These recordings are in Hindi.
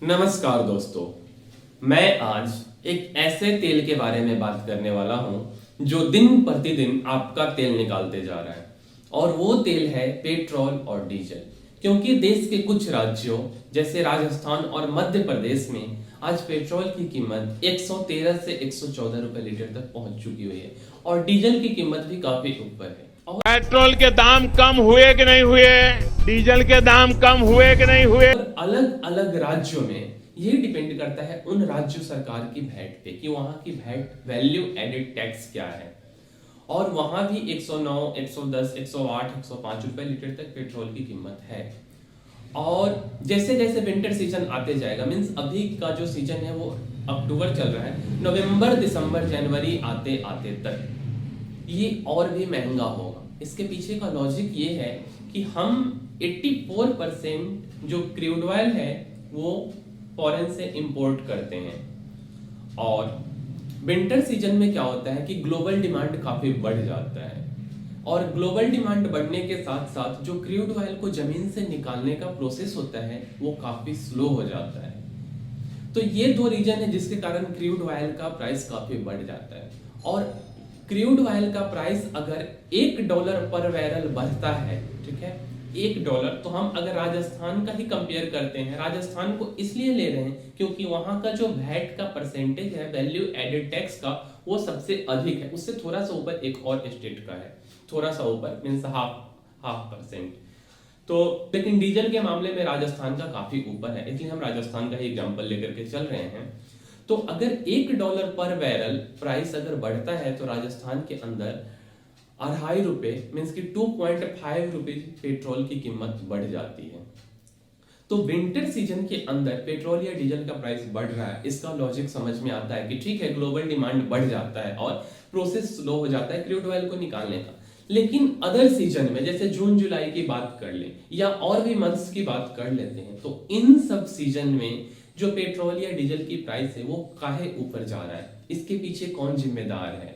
नमस्कार दोस्तों, मैं आज एक ऐसे तेल के बारे में बात करने वाला हूं जो दिन प्रतिदिन आपका तेल निकालते जा रहा है और वो तेल है पेट्रोल और डीजल। क्योंकि देश के कुछ राज्यों जैसे राजस्थान और मध्य प्रदेश में आज पेट्रोल की कीमत 113 से 114 रुपए लीटर तक पहुंच चुकी हुई है और डीजल की कीमत भी काफी ऊपर है। पेट्रोल के दाम कम हुए कि नहीं हुए, डीजल के दाम कम हुए कि नहीं हुए। अलग अलग राज्यों में ये डिपेंड करता है उन राज्य सरकार की वैट पे कि वहां की वैट वैल्यू एडेड टैक्स क्या है और वहां भी 109, 110, 108, 105 रुपए लीटर तक पेट्रोल की कीमत है। और जैसे जैसे विंटर सीजन आते जाएगा, मींस अभी का जो सीजन है वो अक्टूबर चल रहा है, नवंबर, दिसंबर, जनवरी आते आते तक ये और भी महंगा होगा। इसके पीछे का लॉजिक ये है कि हम 84% जो क्रूड ऑयल है वो फॉरेन से इंपोर्ट करते हैं और विंटर सीजन में क्या होता है कि ग्लोबल डिमांड काफी बढ़ जाता है और ग्लोबल डिमांड बढ़ने के साथ साथ जो क्रूड ऑयल को जमीन से निकालने का प्रोसेस होता है वो काफी स्लो हो जाता है। तो ये दो रीजन है जिसके कारण क्रूड ऑयल का प्राइस काफी बढ़ जाता है। और क्रूड ऑयल का प्राइस अगर $1 पर बैरल बढ़ता है, ठीक है, $1, तो हम अगर राजस्थान का ही कंपेयर करते हैं, राजस्थान को इसलिए ले रहे हैं क्योंकि वहां का जो वैट का परसेंटेज है वैल्यू एडेड टैक्स का वो सबसे अधिक है। उससे थोड़ा सा ऊपर एक और स्टेट का है, थोड़ा सा ऊपर, मीन्स हाफ परसेंट। तो लेकिन डीजल के मामले में राजस्थान का काफी ऊपर है, इसलिए हम राजस्थान का ही एग्जांपल लेकर के चल रहे हैं। तो अगर $1 पर बैरल प्राइस अगर बढ़ता है तो राजस्थान के अंदर 2.5 रुपए, मीन्स की 2.5 रुपए पेट्रोल की कीमत बढ़ जाती है। तो विंटर सीजन के अंदर पेट्रोल या डीजल का प्राइस बढ़ रहा है, इसका लॉजिक समझ में आता है कि ठीक है, ग्लोबल डिमांड बढ़ जाता है और प्रोसेस स्लो हो जाता है क्रूड ऑयल को निकालने का। लेकिन अदर सीजन में जैसे जून जुलाई की बात कर लें या और भी मंथ्स की बात कर लेते हैं, तो इन सब सीजन में जो पेट्रोल या डीजल की प्राइस है वो काहे ऊपर जा रहा है, इसके पीछे कौन जिम्मेदार है,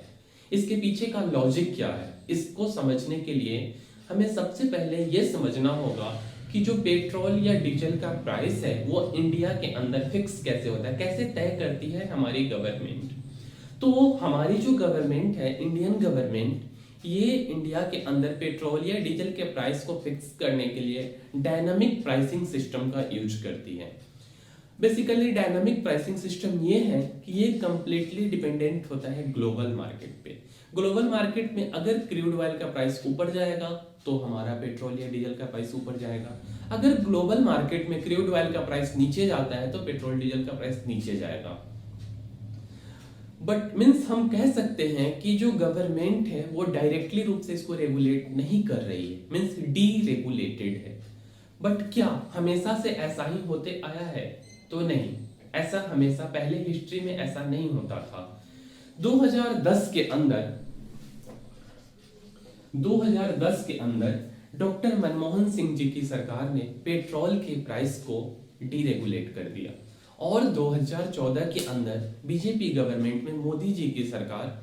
इसके पीछे का लॉजिक क्या है, इसको समझने के लिए हमें सबसे पहले ये समझना होगा कि जो पेट्रोल या डीजल का प्राइस है वो इंडिया के अंदर फिक्स कैसे होता है, कैसे तय करती है हमारी गवर्नमेंट। तो हमारी जो गवर्नमेंट है, इंडियन गवर्नमेंट, ये इंडिया के अंदर पेट्रोल या डीजल के प्राइस को फिक्स करने के लिए डायनामिक प्राइसिंग सिस्टम का यूज करती है। बेसिकली डायनामिक प्राइसिंग सिस्टम ये है कि ये कंप्लीटली डिपेंडेंट होता है ग्लोबल मार्केट पे। ग्लोबल मार्केट में अगर क्रूड ऑयल का प्राइस ऊपर जाएगा तो हमारा पेट्रोल या डीजल का प्राइस ऊपर जाएगा, अगर ग्लोबल मार्केट में क्रूड ऑयल का प्राइस नीचे जाता है तो पेट्रोल डीजल का प्राइस नीचे जाएगा। बट मीन्स हम कह सकते हैं कि जो गवर्नमेंट है वो डायरेक्टली रूप से इसको रेगुलेट नहीं कर रही है, मीन्स डी रेगुलेटेड है। बट क्या हमेशा से ऐसा ही होते आया है? तो नहीं, ऐसा हमेशा पहले हिस्ट्री में ऐसा नहीं होता था। 2010 के अंदर डॉक्टर मनमोहन सिंह जी की सरकार ने पेट्रोल के प्राइस को डीरेगुलेट कर दिया और 2014 के अंदर बीजेपी गवर्नमेंट में मोदी जी की सरकार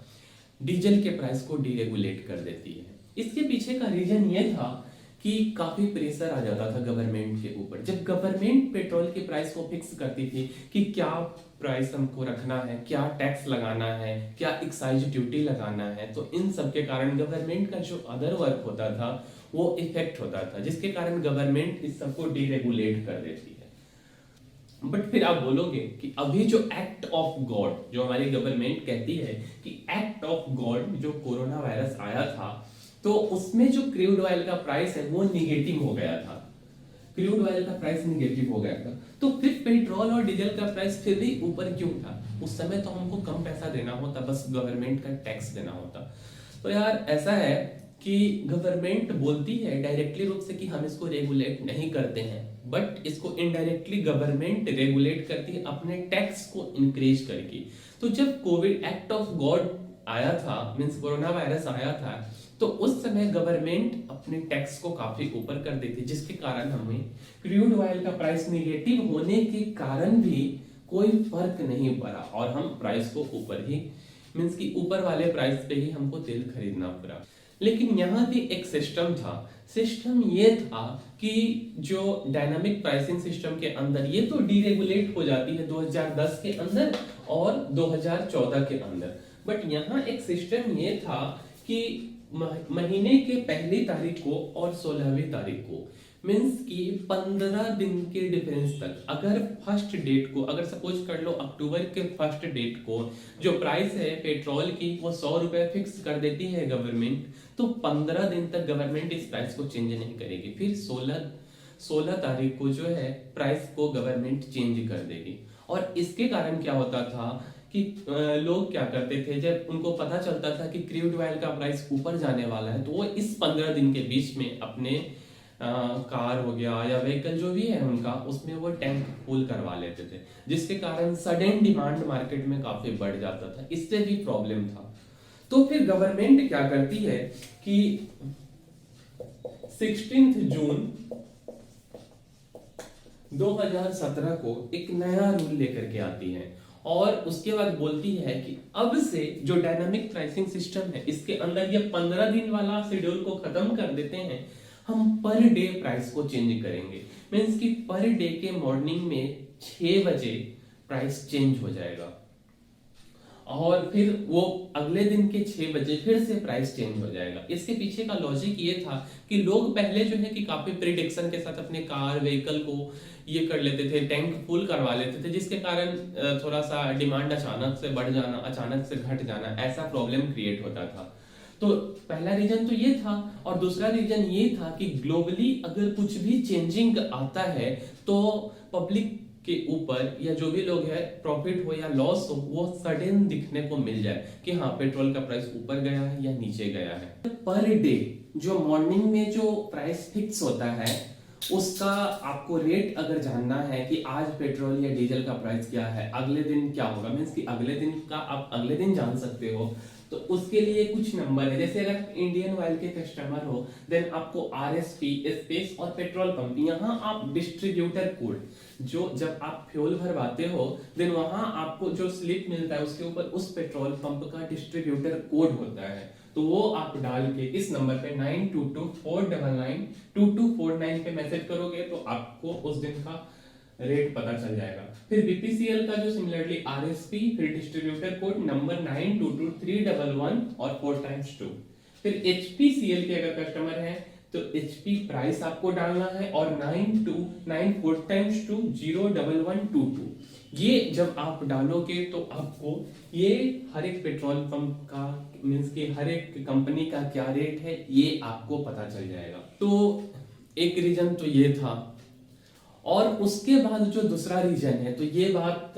डीजल के प्राइस को डीरेगुलेट कर देती है। इसके पीछे का रीजन ये था कि काफी प्रेशर आ जाता था गवर्नमेंट के ऊपर। जब गवर्नमेंट पेट्रोल के प्राइस को फिक्स करती थी कि क्या प्राइस हमको रखना है, क्या टैक्स लगाना है, क्या एक्साइज ड्यूटी लगाना है, तो इन सब के कारण गवर्नमेंट का जो अदर वर्क होता था वो इफेक्ट होता था, जिसके कारण गवर्नमेंट इस सबको डीरेगुलेट कर देती है। बट फिर आप बोलोगे कि अभी जो एक्ट ऑफ गॉड, जो हमारी गवर्नमेंट कहती है कि एक्ट ऑफ गॉड, जो कोरोना वायरस आया था तो उसमें जो क्रूड ऑयल का प्राइस है वो निगेटिव हो गया था, क्रूड ऑयल का प्राइस निगेटिव हो गया था, तो फिर पेट्रोल और डीजल का प्राइस फिर भी ऊपर क्यों था? उस समय तो हमको कम पैसा देना होता, बस गवर्नमेंट का टैक्स देना होता। तो यार ऐसा है कि गवर्नमेंट बोलती है डायरेक्टली रूप से कि हम इसको रेगुलेट नहीं करते हैं, बट इसको इनडायरेक्टली गवर्नमेंट रेगुलेट करती है अपने टैक्स को इंक्रीज करके। तो जब कोविड एक्ट ऑफ गॉड आया था, मीन्स कोरोना वायरस आया था, तो उस समय गवर्नमेंट अपने टैक्स को काफी ऊपर कर देती, जिसके कारण हमें क्रूड ऑयल का प्राइस निगेटिव होने के कारण भी कोई फर्क नहीं पड़ा और हम प्राइस को ऊपर ही, मीन्स कि ऊपर वाले प्राइस पे ही हमको तेल खरीदना पड़ा। लेकिन यहाँ भी एक सिस्टम था। सिस्टम ये था कि जो डायनामिक प्राइसिंग सिस्टम के अंदर ये तो डीरेगुलेट हो जाती है 2010 के अंदर और 2014 के अंदर, बट यहाँ एक सिस्टम ये था कि महीने के पहली तारीख को और 16वीं तारीख को मीन्स कि 15 दिन के डिफरेंस तक, अगर फर्स्ट डेट को, अगर सपोज कर लो अक्टूबर के फर्स्ट डेट को जो प्राइस है पेट्रोल की वो 100 रुपए फिक्स कर देती है गवर्नमेंट, तो 15 दिन तक गवर्नमेंट इस प्राइस को चेंज नहीं करेगी। फिर 16 तारीख को जो है प्राइस को गवर्नमेंट चेंज कर देगी। और इसके कारण क्या होता था कि लोग क्या करते थे, जब उनको पता चलता था कि क्रूड ऑयल का प्राइस ऊपर जाने वाला है तो वो इस 15 दिन के बीच में अपने कार हो गया या व्हीकल जो भी है उनका, उसमें वो टैंक फुल करवा लेते थे, जिसके कारण सडन डिमांड मार्केट में काफी बढ़ जाता था। इससे भी प्रॉब्लम था। तो फिर गवर्नमेंट क्या करती है कि 16 जून 2017 को एक नया रूल लेकर के आती है और उसके बाद बोलती है कि अब से जो डायनामिक प्राइसिंग सिस्टम है इसके अंदर ये 15 दिन वाला शेड्यूल को खत्म कर देते हैं, हम पर डे प्राइस को चेंज करेंगे। मीन्स कि पर डे के मॉर्निंग में 6 बजे प्राइस चेंज हो जाएगा और फिर वो अगले दिन के 6 बजे फिर से प्राइस चेंज हो जाएगा। इसके पीछे का लॉजिक ये था कि लोग पहले जो है कि काफी प्रिडिक्शन के साथ अपने कार व्हीकल को ये कर लेते थे, टैंक फुल करवा लेते थे, जिसके कारण थोड़ा सा डिमांड अचानक से बढ़ जाना, अचानक से घट जाना, ऐसा प्रॉब्लम क्रिएट होता था। तो पहला रीजन तो ये था और दूसरा रीजन ये था कि ग्लोबली अगर कुछ भी चेंजिंग आता है तो पब्लिक के ऊपर या जो भी लोग है प्रॉफिट हो या लॉस हो वो सडन दिखने को मिल जाए कि हाँ पेट्रोल का प्राइस ऊपर गया है या नीचे गया है। पर डे जो मॉर्निंग में जो प्राइस फिक्स होता है उसका आपको रेट अगर जानना है कि आज पेट्रोल या डीजल का प्राइस क्या है, अगले दिन क्या होगा, मीन्स कि अगले दिन का आप अगले दिन जान सकते हो, तो उसके लिए कुछ नंबर है। जैसे अगर इंडियन ऑयल के कस्टमर हो देन आपको आरएसपी स्पेस और पेट्रोल पंप, यहाँ आप डिस्ट्रीब्यूटर कोड जो जब आप फ्यूल भरवाते हो देन वहां आपको जो स्लिप मिलता है उसके ऊपर उस पेट्रोल पंप का डिस्ट्रीब्यूटर कोड होता है, तो वो आप डाल के इस नंबर पे 9224992249 पे मैसेज करोगे तो आपको उस दिन का रेट पता चल जाएगा। फिर बीपीसीएल का जो सिमिलरली आरएसपी फिर डिस्ट्रीब्यूटर कोड नंबर 922311 और 4x2। फिर एचपीसीएल के अगर कस्टमर हैं तो एचपी प्राइस आपको डालना है और 9294x2 01122। ये जब आप डालोगे तो आपको ये हर एक पेट्रोल पंप का मीन्स कि हर एक कंपनी का क्या रेट है ये आपको पता चल जाएगा। तो एक रीजन तो ये था और उसके बाद जो दूसरा रीजन है तो ये बात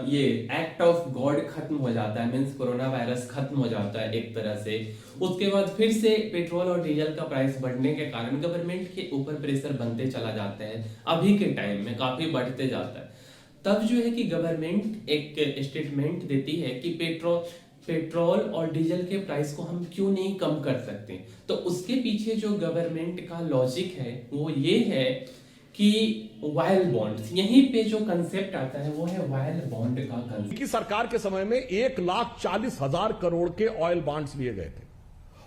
ये एक्ट ऑफ गॉड खत्म हो जाता है, मीन्स कोरोना वायरस खत्म हो जाता है एक तरह से। उसके बाद फिर से पेट्रोल और डीजल का प्राइस बढ़ने के कारण गवर्नमेंट के ऊपर प्रेशर बनते चला जाता है, अभी के टाइम में काफी बढ़ते जाता है। तब जो है कि गवर्नमेंट एक स्टेटमेंट देती है कि पेट्रोल और डीजल के प्राइस को हम क्यों नहीं कम कर सकते। तो उसके पीछे जो गवर्नमेंट का लॉजिक है वो ये है कि वायल बॉन्ड्स, यहीं पे जो कंसेप्ट आता है वो है वायल बॉन्ड का कंसेप्ट। की सरकार के समय में 1,40,000 करोड़ के ऑयल बॉन्ड्स लिए गए थे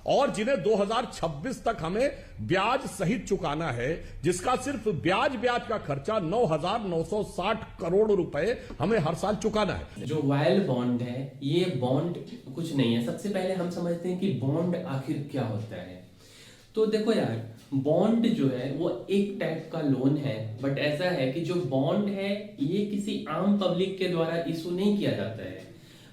और जिन्हें 2026 तक हमें ब्याज सहित चुकाना है, जिसका सिर्फ ब्याज का खर्चा 9,960 करोड़ रुपए हमें हर साल चुकाना है। जो वायल बॉन्ड है ये बॉन्ड कुछ नहीं है। सबसे पहले हम समझते हैं कि बॉन्ड आखिर क्या होता है। तो देखो यार, बॉन्ड जो है वो एक टाइप का लोन है, बट ऐसा है कि जो बॉन्ड है ये किसी आम पब्लिक के द्वारा इशू नहीं किया जाता है।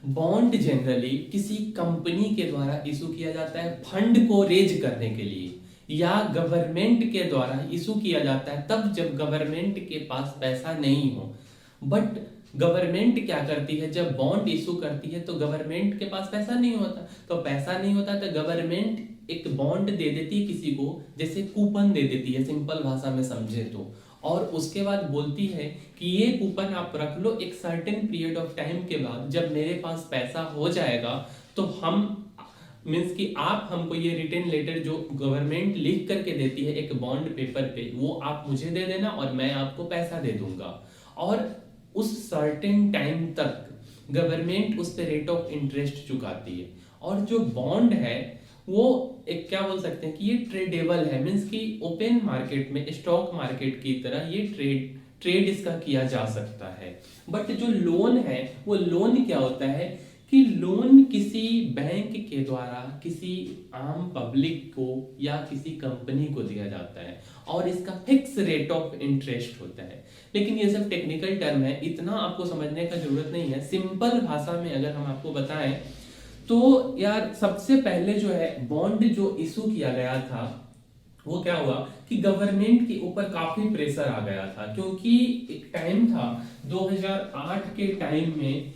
बॉन्ड जनरली किसी कंपनी के द्वारा इशू किया जाता है फंड को रेज करने के लिए, या गवर्नमेंट के द्वारा इशू किया जाता है तब जब गवर्नमेंट के पास पैसा नहीं हो। बट गवर्नमेंट क्या करती है, जब बॉन्ड इशू करती है तो गवर्नमेंट के पास पैसा नहीं होता, तो पैसा नहीं होता तो गवर्नमेंट एक बॉन्ड दे देती है किसी को, जैसे कूपन दे देती है सिंपल भाषा में समझे तो, और उसके बाद बोलती है कि ये कूपन आप रख लो, एक सर्टेन पीरियड ऑफ टाइम के बाद जब मेरे पास पैसा हो जाएगा तो हम मीन्स कि आप हमको ये रिटर्न लेटर जो गवर्नमेंट लिख करके देती है एक बॉन्ड पेपर पे, वो आप मुझे दे देना और मैं आपको पैसा दे दूंगा। और उस सर्टेन टाइम तक गवर्नमेंट उस पे रेट ऑफ इंटरेस्ट चुकाती है। और जो बॉन्ड है वो एक क्या बोल सकते हैं कि ये ट्रेडेबल है, मीन्स कि ओपन मार्केट में स्टॉक मार्केट की तरह ये ट्रेड इसका किया जा सकता है। बट जो लोन है वो लोन क्या होता है कि लोन किसी बैंक के द्वारा किसी आम पब्लिक को या किसी कंपनी को दिया जाता है और इसका फिक्स रेट ऑफ इंटरेस्ट होता है। लेकिन ये सब टेक्निकल टर्म है, इतना आपको समझने का जरूरत नहीं है। सिंपल भाषा में अगर हम आपको बताएं तो यार सबसे पहले जो है बॉन्ड जो इशू किया गया था वो क्या हुआ कि गवर्नमेंट के ऊपर काफी प्रेशर आ गया था, क्योंकि एक टाइम था 2008 के टाइम में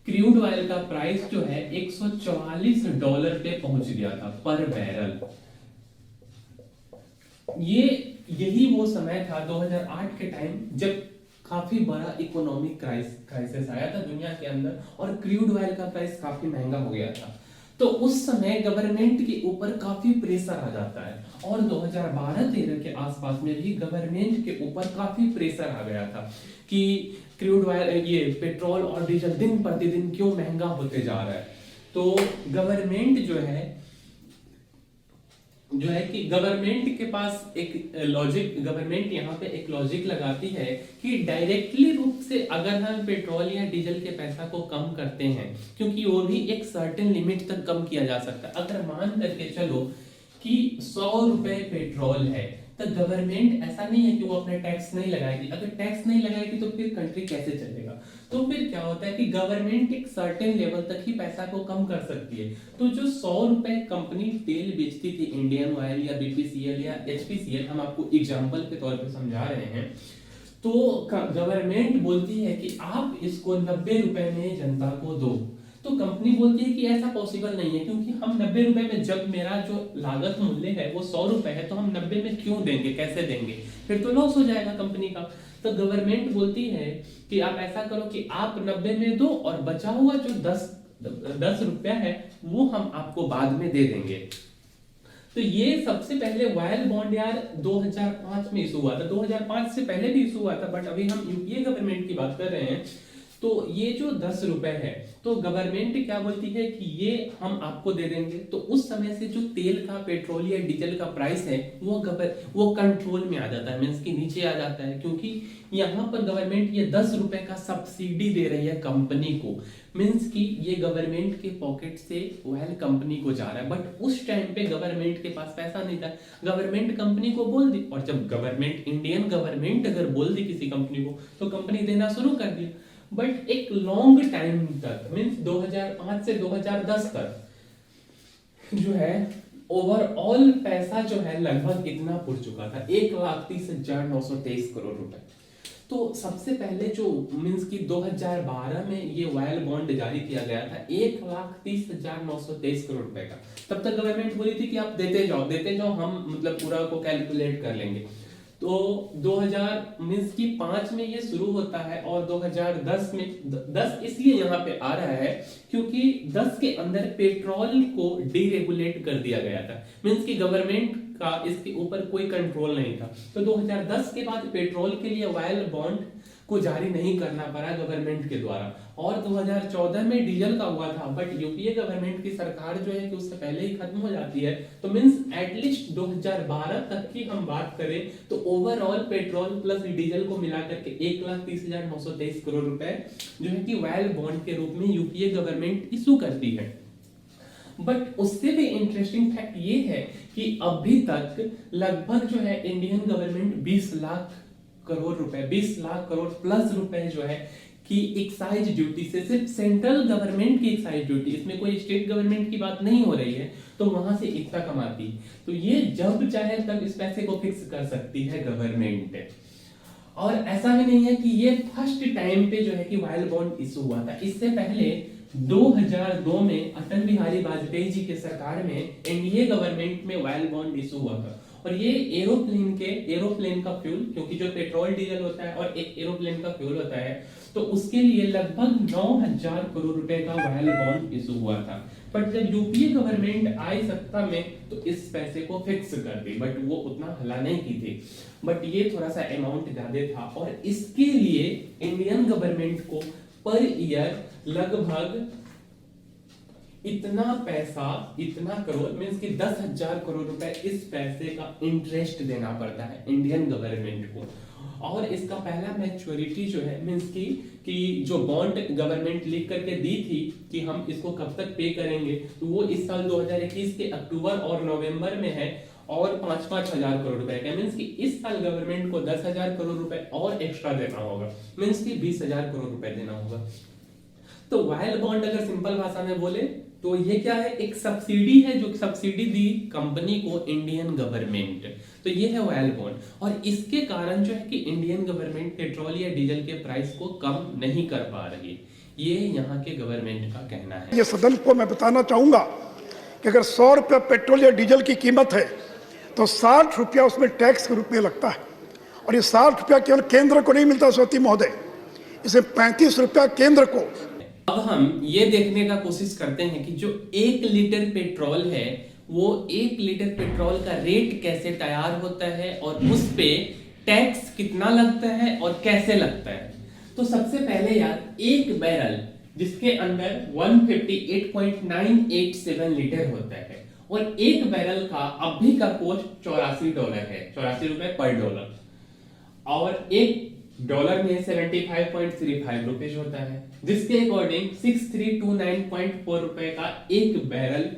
क्रूड ऑयल का प्राइस जो है $144 पे पहुंच गया था पर बैरल। यही वो समय था 2008 के टाइम जब काफी बड़ा इकोनॉमिक क्राइसिस आया था दुनिया के अंदर और क्रूड ऑयल का प्राइस काफी महंगा हो गया था। तो उस समय गवर्नमेंट के ऊपर काफी प्रेशर आ जाता है और 2012-13 के आसपास में भी गवर्नमेंट के ऊपर काफी प्रेशर आ गया था कि क्रूड ऑयल ये पेट्रोल और डीजल दिन प्रतिदिन क्यों महंगा होते जा रहा है। तो गवर्नमेंट जो है कि गवर्नमेंट के पास एक लॉजिक, गवर्नमेंट यहाँ पे एक लॉजिक लगाती है कि डायरेक्टली रूप से अगर हम पेट्रोल या डीजल के पैसा को कम करते हैं, क्योंकि वो भी एक सर्टेन लिमिट तक कम किया जा सकता है। अगर मान करके चलो कि 100 रुपए पेट्रोल है तो गवर्नमेंट ऐसा नहीं है कि वो अपने टैक्स नहीं लगाएगी। अगर टैक्स नहीं लगाएगी तो फिर कंट्री कैसे चलेगा। तो फिर क्या होता है कि गवर्नमेंट एक सर्टेन लेवल तक ही पैसा को कम कर सकती है। तो जो 100 रुपए कंपनी तेल बेचती थी, इंडियन ऑयल या बीपीसीएल या एचपीसीएल, हम आपको एग्जांपल के तौर पे समझा रहे हैं, तो गवर्नमेंट बोलती है कि आप इसको 90 रुपए में जनता को दो। तो कंपनी बोलती है कि ऐसा पॉसिबल नहीं है, क्योंकि हम 90 रुपए में, जब मेरा जो लागत मूल्य है वो 100 रुपए है, तो हम 90 में क्यों देंगे, कैसे देंगे, फिर तो लॉस हो जाएगा कंपनी का। तो गवर्नमेंट बोलती है कि आप ऐसा करो कि आप 90 में दो और बचा हुआ जो 10 रुपया है वो हम आपको बाद में दे देंगे। तो ये सबसे पहले वायल बॉन्ड यार 2005 में इशू हुआ था। 2005 से पहले भी इशू हुआ था, बट अभी हम यूपीए गवर्नमेंट की बात कर रहे हैं। तो ये जो 10 रुपए है तो गवर्नमेंट क्या बोलती है कि ये हम आपको दे देंगे। तो उस समय से जो तेल का, पेट्रोल या डीजल का प्राइस है वो कंट्रोल में आ जाता है, मीन्स कि नीचे आ जाता है, क्योंकि यहाँ पर गवर्नमेंट ये 10 रुपए का सब्सिडी दे रही है कंपनी को, मीन्स कि ये गवर्नमेंट के पॉकेट से ऑयल कंपनी को जा रहा है। बट उस टाइम पे गवर्नमेंट के पास पैसा नहीं था, गवर्नमेंट कंपनी को बोल दी, और जब गवर्नमेंट, इंडियन गवर्नमेंट अगर बोल दी किसी कंपनी को तो कंपनी देना शुरू कर दिया। बट एक लॉन्ग टाइम तक, मीन्स 2005 से 2010 तक जो है ओवरऑल पैसा जो है लगभग इतना पुर चुका था, 1,30,923 करोड़ रुपए। तो सबसे पहले जो मीन्स कि 2012 में ये वायल बॉन्ड जारी किया गया था 1,30,923 करोड़ रुपए का। तब तक गवर्नमेंट बोली थी कि आप देते जाओ, हम मतलब पूरा को कैलकुलेट कर लेंगे। तो 2005 में ये शुरू होता है और 2010 में, 10 इसलिए यहाँ पे आ रहा है क्योंकि 10 के अंदर पेट्रोल को डीरेगुलेट कर दिया गया था, मीन्स कि गवर्नमेंट का इसके ऊपर कोई कंट्रोल नहीं था। तो 2010 के बाद पेट्रोल के लिए वायल बॉन्ड को जारी नहीं करना पड़ा गवर्नमेंट के द्वारा, और 2014 में डीजल का हुआ था। बट यूपीए गवर्नमेंट की सरकार जो है कि उससे पहले ही खत्म हो जाती है। तो मींस एटलीस्ट 2012 तक की हम बात करें तो ओवरऑल पेट्रोल प्लस डीजल को मिलाकर के 1,30,923 करोड़ रुपए जो है कि वायल बॉन्ड के रूप में यूपीए गवर्नमेंट इशू करती है। बट उससे भी इंटरेस्टिंग फैक्ट ये है कि अभी तक लगभग जो है इंडियन गवर्नमेंट 20 लाख करोड़ रुपए, 20 लाख करोड़ प्लस रुपए जो है कि एक्साइज ड्यूटी से, सिर्फ सेंट्रल गवर्नमेंट की एक्साइज ड्यूटी, इसमें कोई स्टेट गवर्नमेंट की बात नहीं हो रही है, तो वहां से इतना कमाती। तो ये जब चाहे तब इस पैसे को फिक्स कर सकती है गवर्नमेंट। और ऐसा भी नहीं है कि ये फर्स्ट टाइम पे जो है कि वायल बॉन्ड इशू हुआ था। इससे पहले 2002 में अटल बिहारी वाजपेयी जी के सरकार में एनडीए गवर्नमेंट में वायल बॉन्ड इशू हुआ था। और ये एरोप्लेन का फ्यूल, क्योंकि जो पेट्रोल डीजल होता है और एक एरोप्लेन का फ्यूल होता है, तो उसके लिए लगभग 9,000 करोड़ रुपए का वायल बॉन्ड इशू हुआ था। बट जब यूपीए गवर्नमेंट आई सत्ता में तो इस पैसे को फिक्स कर दी, बट वो उतना हला नहीं की थी, बट ये थोड़ा सा अमाउंट ज्यादा था। और इसके लिए इंडियन गवर्नमेंट को पर ईयर लगभग इतना पैसा, इतना करोड़ मीन्स कि 10,000 करोड़ रुपए इस पैसे का इंटरेस्ट देना पड़ता है इंडियन गवर्नमेंट को। और इसका पहला मैच्योरिटी जो है मीन्स कि जो बॉन्ड गवर्नमेंट लिख करके दी थी कि हम इसको कब तक पे करेंगे, तो वो इस साल 2021 के अक्टूबर और नवंबर में है और 5-5 हजार करोड़ रुपए का। मीन्स कि इस साल गवर्नमेंट को 10,000 करोड़ रुपए और एक्स्ट्रा देना होगा, मीन्स कि 20,000 करोड़ रुपए देना होगा। तो वायल बॉन्ड अगर सिंपल भाषा में बोले तो ये क्या है, एक सब्सिडी है जो सब्सिडी दी कंपनी को इंडियन गवर्नमेंट, तो ये है वायल बॉन्ड। और इसके कारण जो है कि इंडियन गवर्नमेंट पेट्रोल या डीजल के प्राइस को कम नहीं कर पा रही, ये यहाँ के गवर्नमेंट का कहना है। ये सदन को मैं बताना चाहूंगा कि अगर 100 रुपया पेट्रोल या डीजल की कीमत है तो 60 रुपया उसमें टैक्स के रूप में लगता है, और ये 60 रुपया केवल केंद्र को नहीं मिलता सौती महोदय, इसे 35 रुपया केंद्र को। अब हम ये देखने का कोशिश करते हैं कि जो 1 लीटर पेट्रोल है वो 1 लीटर पेट्रोल का रेट कैसे तैयार होता है और उस पे टैक्स कितना लगता है और कैसे लगता है। तो सबसे पहले यार, एक बैरल जिसके अंदर 158.987 लीटर होता है और एक बैरल का अभी का कॉस्ट $84 है, $84 पर डॉलर, और एक डॉलर में 75.35 रुपीज होता है, जिसके अकॉर्डिंग 6329.4 रुपए का एक बैरल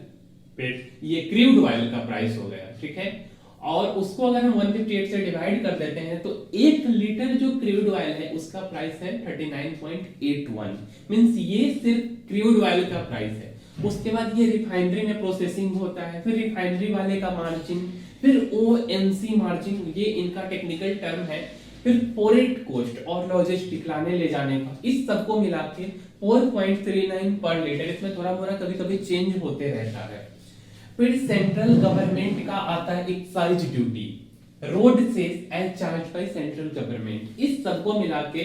ये क्रूड ऑयल का प्राइस हो गया, ठीक है। और उसको अगर हम 158 से डिवाइड कर देते हैं तो 1 लीटर जो क्रूड ऑयल है उसका प्राइस है 39.81, मींस ये सिर्फ क्रूड ऑयल का प्राइस है। उसके बाद ये रिफाइनरी में प्रोसेसिंग होता है, फिर रिफाइनरी वाले का मार्जिन, फिर ओएमसी मार्जिन, ये इनका टेक्निकल टर्म है, फिर पोरेट कॉस्ट और लॉजिस्टिक लाने ले जाने का, इस सबको मिला के 4.39 पर लीटर, इसमें थोड़ा मोड़ा कभी कभी चेंज होते रहता है। फिर सेंट्रल गवर्नमेंट का आता है excise duty, road cess as charge by central government, इस सबको मिला के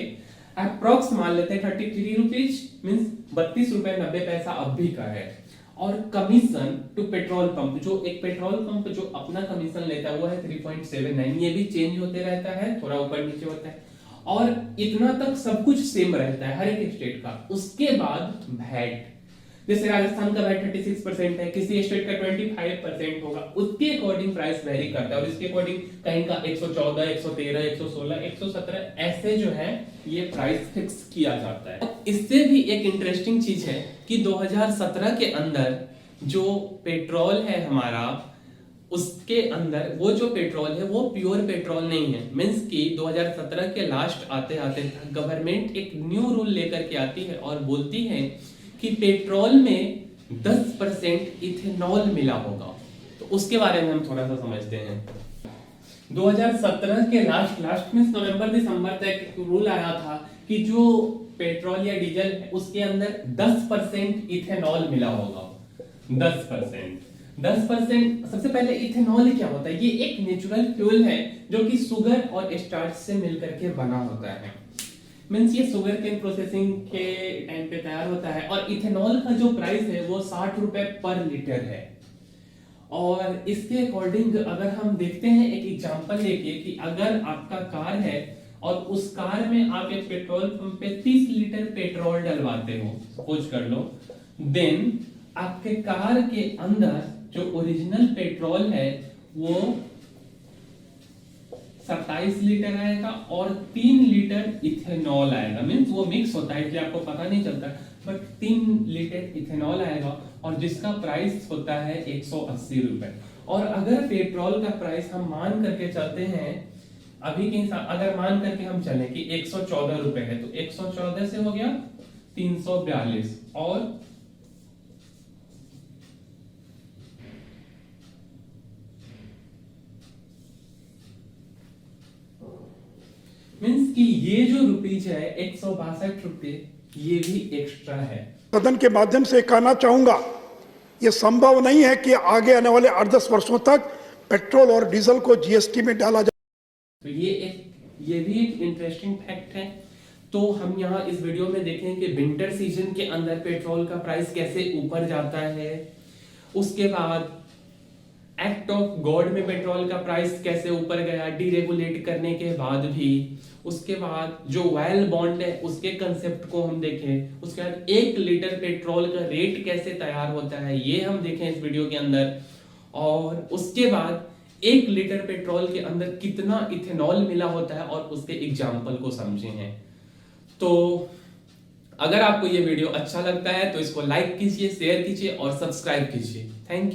अप्रोक्स मान लेते हैं 33 रुपीज, मींस 32 रुपए 90 पैसा अब भी का है। और कमीशन टू पेट्रोल पंप, जो एक पेट्रोल पंप जो अपना कमीशन लेता है वो है 3.79, ये भी चेंज होते रहता है, थोड़ा ऊपर नीचे होता है, और इतना तक सब कुछ सेम रहता है हर एक स्टेट का। उसके बाद वैट, जैसे राजस्थान का वैट 36% है, किसी स्टेट का 25% होगा, उसके अकॉर्डिंग प्राइस वेरी करता है, और इसके अकॉर्डिंग कहीं का 114, 113, 116, 117 ऐसे जो है ये प्राइस फिक्स किया जाता है। इससे भी एक इंटरेस्टिंग चीज है कि 2017 के अंदर जो पेट्रोल है हमारा, उसके अंदर वो जो पेट्रोल है वो प्योर पेट्रोल नहीं है, मींस कि 2017 के लास्ट आते आते गवर्नमेंट एक न्यू रूल लेकर के आती है और बोलती है कि पेट्रोल में 10% इथेनॉल मिला होगा। तो उसके बारे में हम थोड़ा सा समझते हैं। 2017 के लास्ट में नवंबर दिसंबर तक रूल आया था कि जो पेट्रोल या डीजल है उसके अंदर 10% इथेनॉल मिला होगा। 10%। सबसे पहले इथेनॉल क्या होता है? ये एक नेचुरल फ्यूल है जो कि शुगर और स्टार्च से मिलकर के बना होता है, मींस ये शुगर केन प्रोसेसिंग के टाइम पे तैयार होता है। और इथेनॉल का जो प्राइस है वो 60 रुपए पर लीटर है। और इसके अकॉर्डिंग अगर हम देखते हैं एक एग्जांपल लेके कि अगर आपका कार है और उस कार में आप एक पेट्रोल पंप पे 30 लीटर पेट्रोल डलवाते हो, सपोज कर लो, देन आपके कार के अंदर जो ओरिजिनल पेट्रोल है वो 27 लीटर आएगा और 3 लीटर इथेनॉल आएगा, मींस वो मिक्स होता है इसलिए आपको पता नहीं चलता, बट 3 लीटर इथेनॉल आएगा और जिसका प्राइस होता है 180 रुपए। और अगर पेट्रोल का प्राइस हम मान करके चलते हैं अभी के हिसाब, अगर मान करके हम चले कि 114 रुपए है तो 114 से हो गया 342 और मींस कि ये जो रुपीज है 162 रुपए ये भी एक्स्ट्रा है। सदन के माध्यम से कहना चाहूंगा, यह संभव नहीं है कि आगे आने वाले 8-10 वर्षों तक पेट्रोल और डीजल को जीएसटी में डाला जाए। तो ये भी एक इंटरेस्टिंग फैक्ट है। तो हम यहाँ इस वीडियो में देखें कि विंटर सीजन के अंदर पेट्रोल का प्राइस कैसे ऊपर जाता है। उसके बाद एक्ट ऑफ गॉड में पेट्रोल का प्राइस कैसे ऊपर गया डीरेगुलेट करने के बाद भी। उसके बाद जो ऑयल बॉन्ड है उसके कंसेप्ट को हम देखें। उसके बाद 1 लीटर पेट्रोल का रेट कैसे तैयार होता है ये हम देखें इस वीडियो के अंदर। और उसके बाद 1 लीटर पेट्रोल के अंदर कितना इथेनॉल मिला होता है और उसके एग्जाम्पल को समझे हैं। तो अगर आपको ये वीडियो अच्छा लगता है तो इसको लाइक कीजिए, शेयर कीजिए और सब्सक्राइब कीजिए। Thank you.